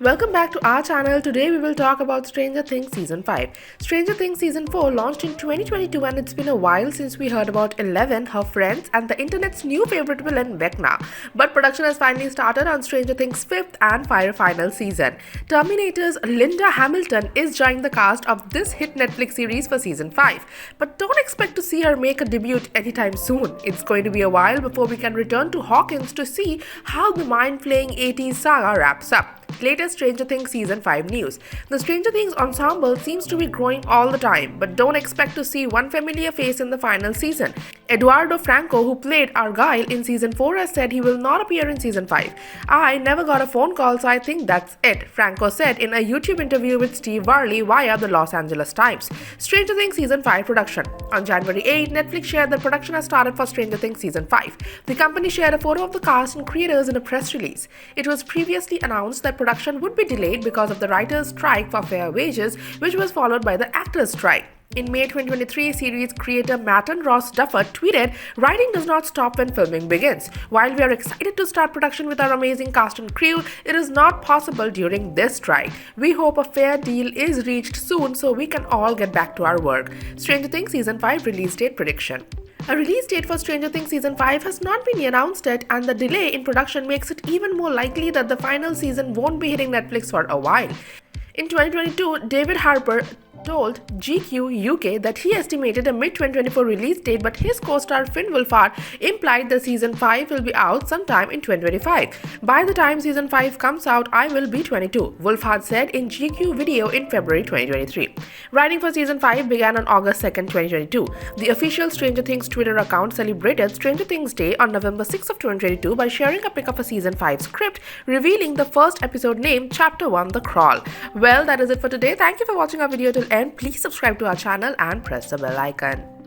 Welcome back to our channel. Today we will talk about Stranger Things Season 5. Stranger Things Season 4 launched in 2022 and it's been a while since we heard about Eleven, her friends and the internet's new favorite villain Vecna. But production has finally started on Stranger Things' 5th and final season. Terminator's Linda Hamilton is joining the cast of this hit Netflix series for Season 5. But don't expect to see her make a debut anytime soon. It's going to be a while before we can return to Hawkins to see how the mind-flaying 80s saga wraps up. Latest Stranger Things Season 5 news. The Stranger Things ensemble seems to be growing all the time, but don't expect to see one familiar face in the final season. Eduardo Franco, who played Argyle in Season 4, has said he will not appear in Season 5. "I never got a phone call, so I think that's it," Franco said in a YouTube interview with Steve Varley via the Los Angeles Times. Stranger Things Season 5 production. On January 8, Netflix shared that production has started for Stranger Things Season 5. The company shared a photo of the cast and creators in a press release. It was previously announced that production would be delayed because of the writers' strike for fair wages, which was followed by the actors' strike. In May 2023, series creator Matten Ross Duffer tweeted, "Writing does not stop when filming begins. While we are excited to start production with our amazing cast and crew, it is not possible during this strike. We hope a fair deal is reached soon so we can all get back to our work." Stranger Things Season 5 release date prediction. A release date for Stranger Things Season 5 has not been announced yet, and the delay in production makes it even more likely that the final season won't be hitting Netflix for a while. In 2022, David Harper told GQ UK that he estimated a mid-2024 release date, but his co-star Finn Wolfhard implied that Season 5 will be out sometime in 2025. "By the time Season 5 comes out, I will be 22, Wolfhard said in GQ video in February 2023. Writing for Season 5 began on August 2, 2022. The official Stranger Things Twitter account celebrated Stranger Things Day on November 6 of 2022 by sharing a pic of a Season 5 script, revealing the first episode name, Chapter 1, The Crawl. Well, that is it for today. Thank you for watching our video till end. Please subscribe to our channel and press the bell icon.